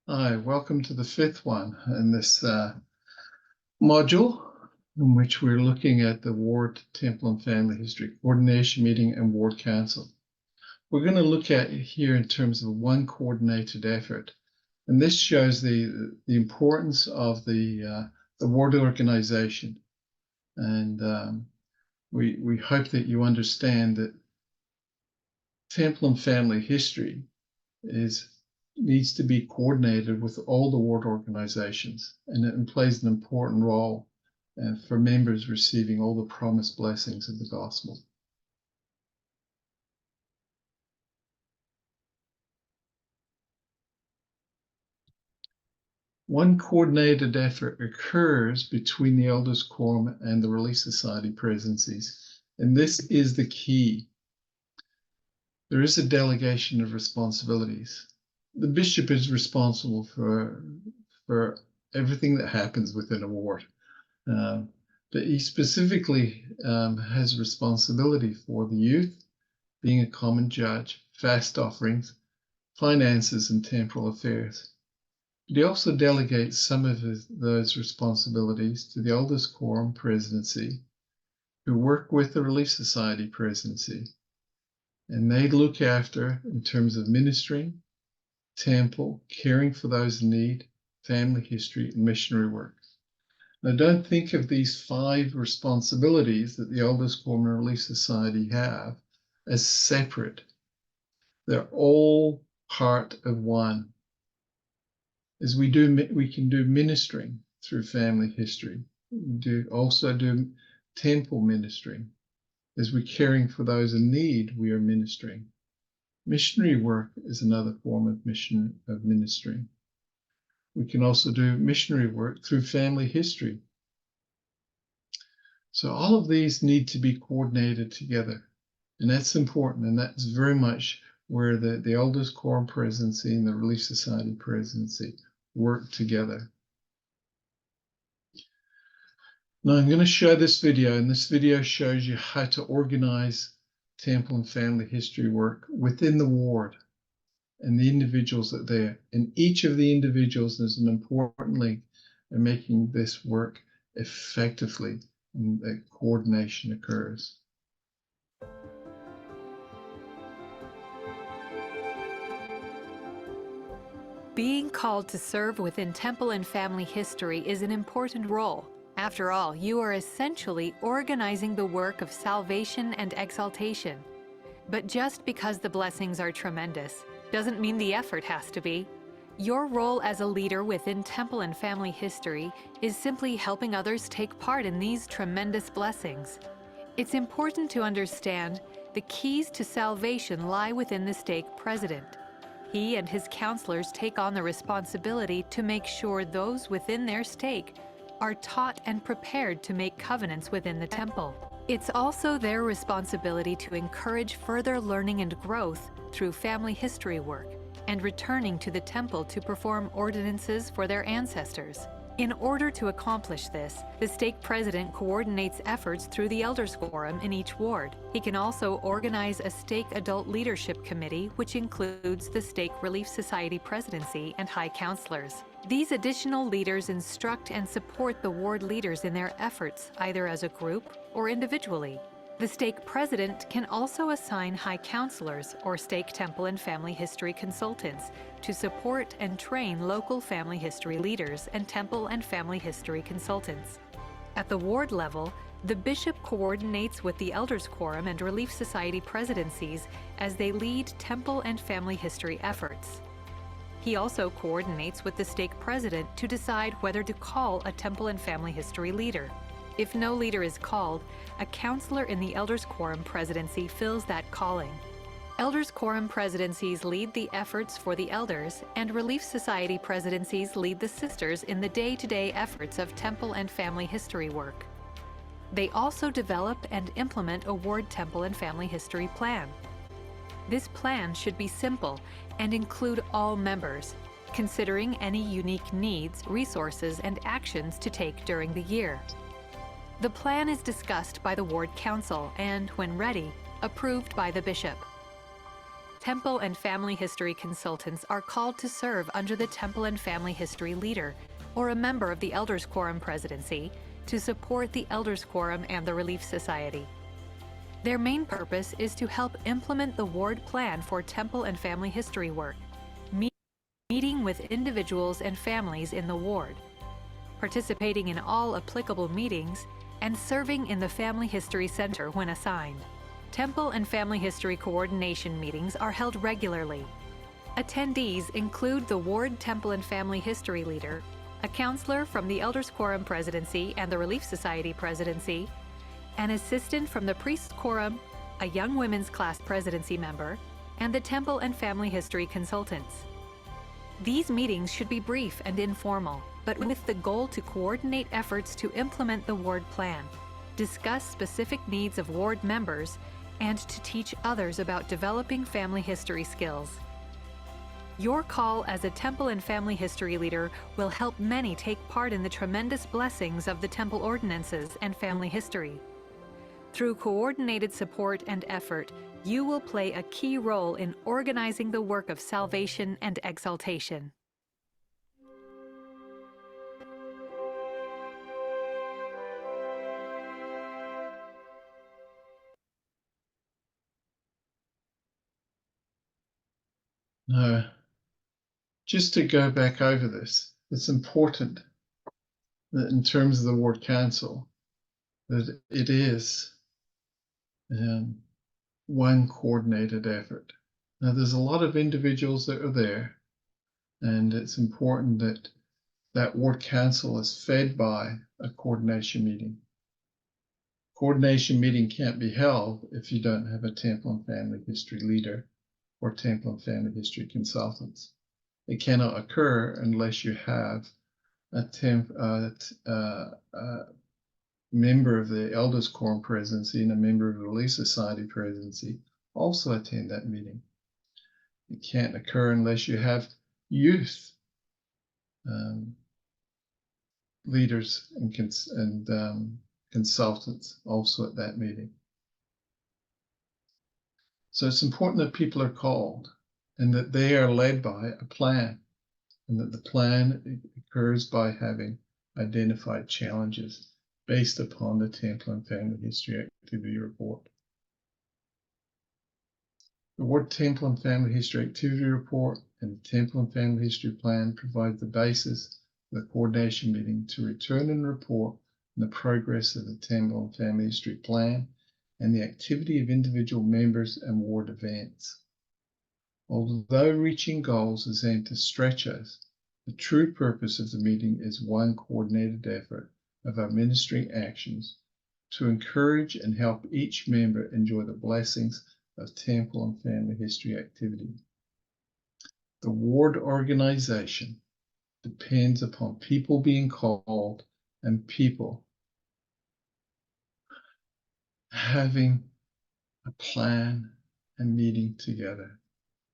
Hi, welcome to the fifth one in this module in which we're looking at the Ward Temple and Family History Coordination Meeting and Ward Council. We're going to look at it here in terms of one coordinated effort, and this shows the importance of the ward organization. And we hope that you understand that Temple and Family History needs to be coordinated with all the ward organizations, and it plays an important role for members receiving all the promised blessings of the gospel. One coordinated effort occurs between the Elders Quorum and the Relief Society presidencies, and this is the key. There is a delegation of responsibilities. The bishop is responsible for everything that happens within a ward. But he specifically has responsibility for the youth, being a common judge, fast offerings, finances, and temporal affairs. But he also delegates some of those responsibilities to the Elders Quorum presidency, who work with the Relief Society presidency. And they look after, in terms of ministering, temple, caring for those in need, family history, and missionary work. Now, don't think of these 5 responsibilities that the Elders Quorum and Relief Society have as separate. They're all part of one. As we can do ministering through family history. We also do temple ministering. As we're caring for those in need, we are ministering. Missionary work is another form of ministering. We can also do missionary work through family history. So all of these need to be coordinated together, and that's important, and that's very much where the Elders Quorum presidency and the Relief Society presidency work together. Now I'm going to show this video, and this video shows you how to organize temple and family history work within the ward and the individuals that are there. And each of the individuals is an important link in making this work effectively, and that coordination occurs. Being called to serve within temple and family history is an important role. After all, you are essentially organizing the work of salvation and exaltation. But just because the blessings are tremendous doesn't mean the effort has to be. Your role as a leader within temple and family history is simply helping others take part in these tremendous blessings. It's important to understand the keys to salvation lie within the stake president. He and his counselors take on the responsibility to make sure those within their stake are taught and prepared to make covenants within the temple. It's also their responsibility to encourage further learning and growth through family history work and returning to the temple to perform ordinances for their ancestors. In order to accomplish this, the stake president coordinates efforts through the Elders Quorum in each ward. He can also organize a stake adult leadership committee, which includes the Stake Relief Society presidency and high counselors. These additional leaders instruct and support the ward leaders in their efforts, either as a group or individually. The stake president can also assign high counselors or stake temple and family history consultants to support and train local family history leaders and temple and family history consultants. At the ward level, the bishop coordinates with the Elders Quorum and Relief Society presidencies as they lead temple and family history efforts. He also coordinates with the stake president to decide whether to call a temple and family history leader. If no leader is called, a counselor in the Elders Quorum presidency fills that calling. Elders Quorum presidencies lead the efforts for the elders, and Relief Society presidencies lead the sisters in the day-to-day efforts of temple and family history work. They also develop and implement a ward temple and family history plan. This plan should be simple and include all members, considering any unique needs, resources, and actions to take during the year. The plan is discussed by the ward council and, when ready, approved by the bishop. Temple and family history consultants are called to serve under the Temple and Family History Leader, or a member of the Elders Quorum Presidency, to support the Elders Quorum and the Relief Society. Their main purpose is to help implement the ward plan for Temple and family history work, meeting with individuals and families in the ward, participating in all applicable meetings, and serving in the Family History Center when assigned. Temple and family history coordination meetings are held regularly. Attendees include the Ward Temple and Family History Leader, a counselor from the Elders Quorum Presidency and the Relief Society Presidency, an assistant from the Priest Quorum, a Young Women's Class Presidency member, and the Temple and Family History Consultants. These meetings should be brief and informal, but with the goal to coordinate efforts to implement the ward plan, discuss specific needs of ward members, and to teach others about developing family history skills. Your call as a Temple and Family History Leader will help many take part in the tremendous blessings of the Temple ordinances and family history. Through coordinated support and effort, you will play a key role in organizing the work of salvation and exaltation. Now, just to go back over this, it's important that in terms of the ward council, that it is one coordinated effort. Now, there's a lot of individuals that are there, and it's important that that ward council is fed by a coordination meeting. Coordination meeting can't be held if you don't have a Temple and Family History Leader or Temple and Family History Consultants. It cannot occur unless you have a member of the Elders Quorum Presidency and a member of the Relief Society Presidency also attend that meeting. It can't occur unless you have youth leaders and consultants also at that meeting. So it's important that people are called and that they are led by a plan, and that the plan occurs by having identified challenges based upon the Temple and Family History Activity Report. The Ward Temple and Family History Activity Report and the Temple and Family History Plan provide the basis for the coordination meeting to return and report on the progress of the Temple and Family History Plan and the activity of individual members and ward events. Although reaching goals is aimed to stretch us, the true purpose of the meeting is one coordinated effort of our ministry actions to encourage and help each member enjoy the blessings of Temple and Family History activity. The ward organization depends upon people being called and people having a plan and meeting together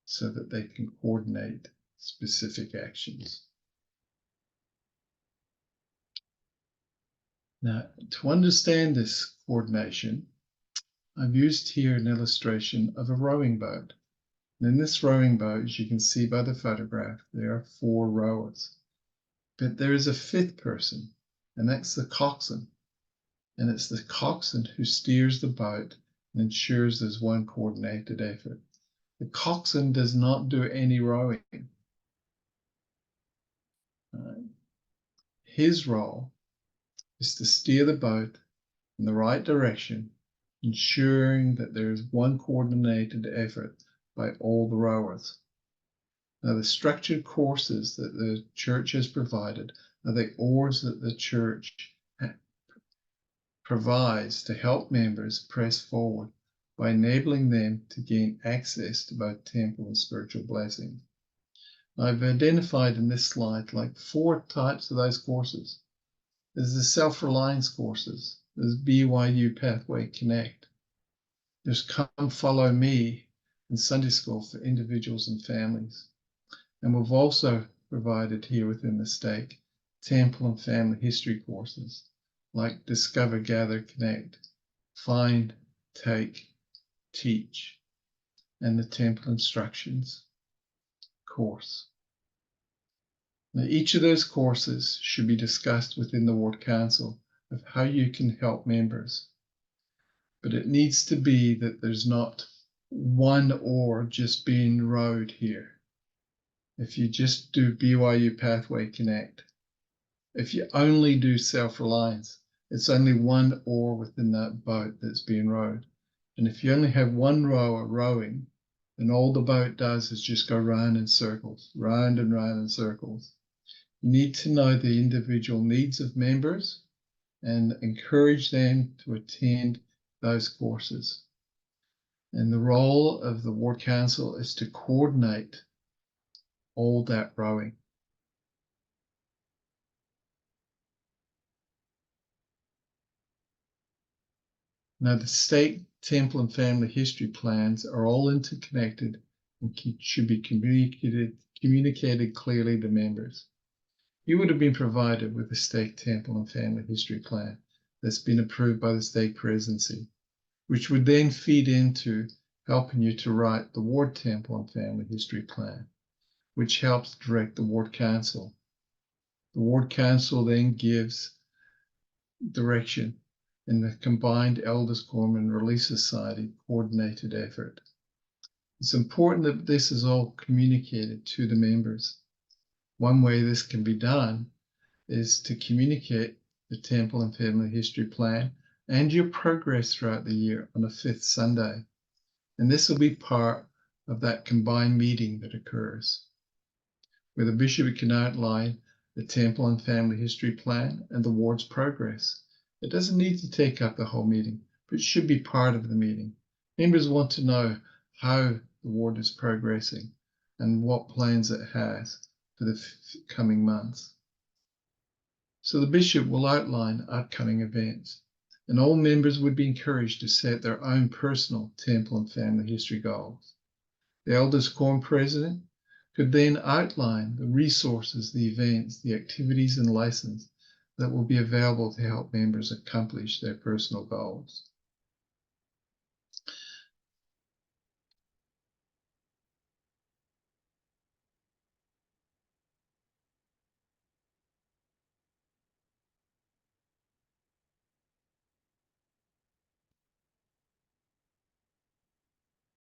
so that they can coordinate specific actions. Now, to understand this coordination, I've used here an illustration of a rowing boat. And in this rowing boat, as you can see by the photograph, there are 4 rowers. But there is a 5th person, and that's the coxswain. And it's the coxswain who steers the boat and ensures there's one coordinated effort. The coxswain does not do any rowing. His role is to steer the boat in the right direction, ensuring that there is one coordinated effort by all the rowers. Now, the structured courses that the church has provided are the oars that the church provides to help members press forward by enabling them to gain access to both temple and spiritual blessings. I've identified in this slide like 4 types of those courses. There's the self-reliance courses. There's BYU Pathway Connect. There's Come Follow Me in Sunday School for individuals and families. And we've also provided here within the stake Temple and Family History courses like Discover, Gather, Connect, Find, Take, Teach. and the Temple Instructions course. Now, each of those courses should be discussed within the Ward Council of how you can help members. But it needs to be that there's not one oar just being rowed here. If you just do BYU Pathway Connect, if you only do self-reliance, it's only one oar within that boat that's being rowed. And if you only have one rower rowing, then all the boat does is just go round in circles, round and round in circles. You need to know the individual needs of members and encourage them to attend those courses. And the role of the Ward Council is to coordinate all that rowing. Now, the state, temple, and family history plans are all interconnected and should be communicated clearly to members. You would have been provided with a state, temple, and family history plan that's been approved by the state presidency, which would then feed into helping you to write the Ward Temple and Family History Plan, which helps direct the Ward Council. The Ward Council then gives direction in the combined Elders Quorum and Relief Society coordinated effort. It's important that this is all communicated to the members. One way this can be done is to communicate the Temple and Family History Plan and your progress throughout the year on a 5th Sunday. And this will be part of that combined meeting that occurs, where the bishop can outline the Temple and Family History Plan and the ward's progress. It doesn't need to take up the whole meeting, but it should be part of the meeting. Members want to know how the ward is progressing and what plans it has for the coming months. So the bishop will outline upcoming events, and all members would be encouraged to set their own personal temple and family history goals. The Elders Quorum president could then outline the resources, the events, the activities and lessons that will be available to help members accomplish their personal goals.